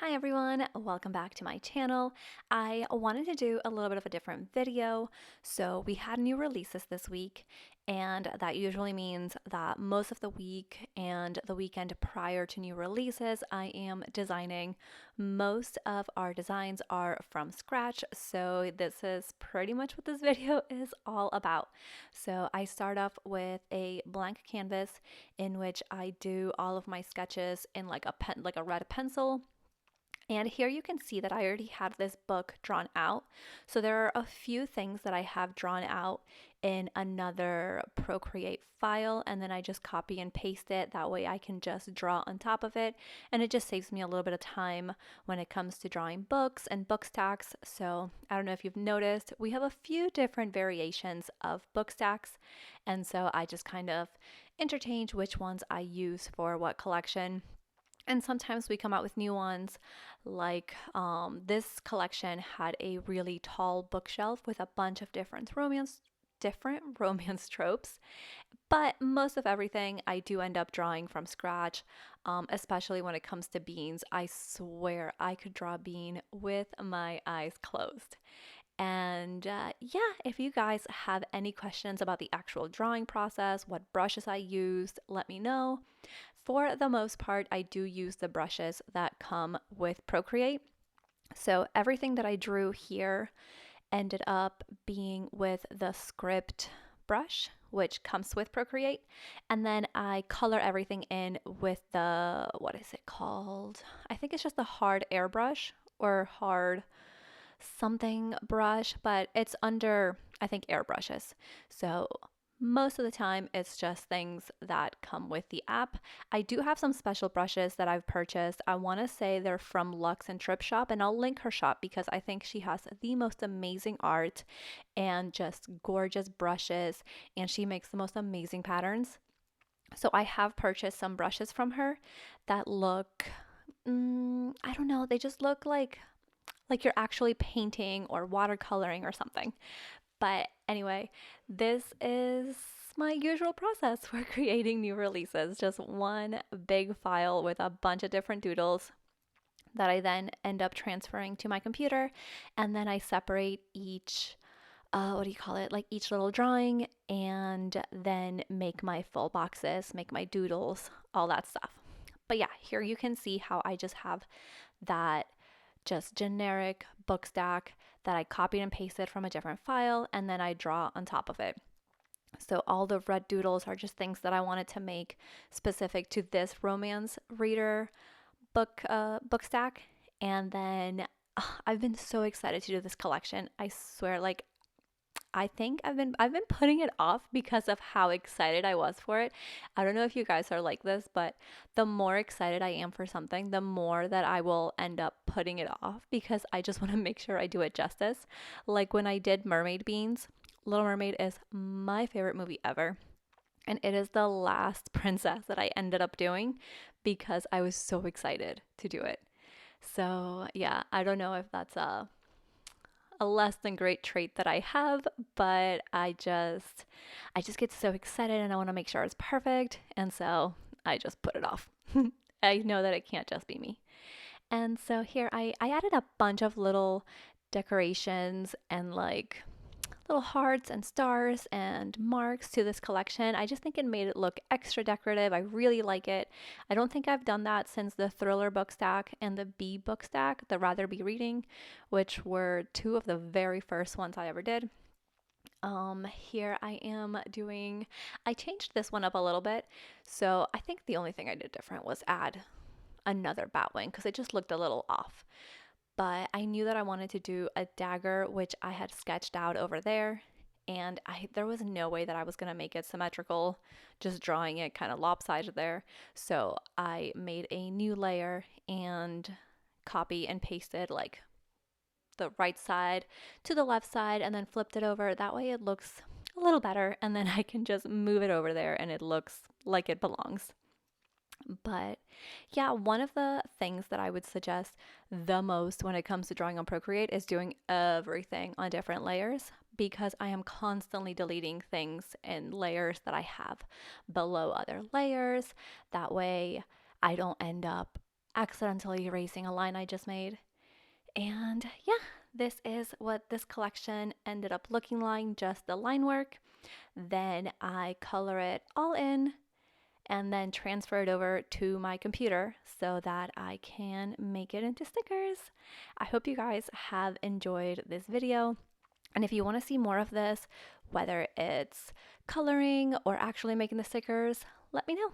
Hi everyone, welcome back to my channel. I wanted to do a little bit of a different video. So we had new releases this week, and that usually means that most of the week and the weekend prior to new releases, I am designing. Most of our designs are from scratch, so this is pretty much what this video is all about. So I start off with a blank canvas in which I do all of my sketches in like a red pencil. And here you can see that I already have this book drawn out. So there are a few things that I have drawn out in another Procreate file, and then I just copy and paste it. That way I can just draw on top of it, and it just saves me a little bit of time when it comes to drawing books and book stacks. So I don't know if you've noticed, we have a few different variations of book stacks, and so I just kind of interchange which ones I use for what collection. And sometimes we come out with new ones, like this collection had a really tall bookshelf with a bunch of different romance tropes. But most of everything I do end up drawing from scratch, especially when it comes to beans. I swear I could draw a bean with my eyes closed. And yeah, if you guys have any questions about the actual drawing process, what brushes I used, let me know. For the most part, I do use the brushes that come with Procreate. So everything that I drew here ended up being with the script brush, which comes with Procreate. And then I color everything in with the, what is it called? I think it's just the hard airbrush or hard something brush, but it's under, I think, airbrushes. So most of the time, it's just things that come with the app. I do have some special brushes that I've purchased. I want to say they're from Lux and Trip Shop, and I'll link her shop because I think she has the most amazing art and just gorgeous brushes, and she makes the most amazing patterns. So I have purchased some brushes from her that look, I don't know, they just look like you're actually painting or watercoloring or something. But anyway, this is my usual process for creating new releases. Just one big file with a bunch of different doodles that I then end up transferring to my computer. And then I separate each, what do you call it? Like each little drawing, and then make my full boxes, make my doodles, all that stuff. But yeah, here you can see how I just have that just generic book stack that I copied and pasted from a different file, and then I draw on top of it. So all the red doodles are just things that I wanted to make specific to this romance reader book stack. And then I've been so excited to do this collection. I swear, like I think I've been putting it off because of how excited I was for it. I don't know if you guys are like this, but the more excited I am for something, the more that I will end up putting it off because I just want to make sure I do it justice. Like when I did Mermaid Beans, Little Mermaid is my favorite movie ever. And it is the last princess that I ended up doing because I was so excited to do it. So, yeah, I don't know if that's a less than great trait that I have, but I just get so excited and I want to make sure it's perfect, and so I just put it off. I know that it can't just be me. And so here I added a bunch of little decorations and like little hearts and stars and marks to this collection. I just think it made it look extra decorative. I really like it. I don't think I've done that since the thriller book stack and the bee book stack, the Rather Be Reading, which were two of the very first ones I ever did. Here I changed this one up a little bit. So I think the only thing I did different was add another bat wing because it just looked a little off. But I knew that I wanted to do a dagger, which I had sketched out over there. And there was no way that I was going to make it symmetrical, just drawing it kind of lopsided there. So I made a new layer and copy and pasted like the right side to the left side and then flipped it over. That way it looks a little better. And then I can just move it over there and it looks like it belongs. But yeah, one of the things that I would suggest the most when it comes to drawing on Procreate is doing everything on different layers because I am constantly deleting things in layers that I have below other layers. That way, I don't end up accidentally erasing a line I just made. And yeah, this is what this collection ended up looking like, just the line work. Then I color it all in and then transfer it over to my computer so that I can make it into stickers. I hope you guys have enjoyed this video. And if you want to see more of this, whether it's coloring or actually making the stickers, let me know.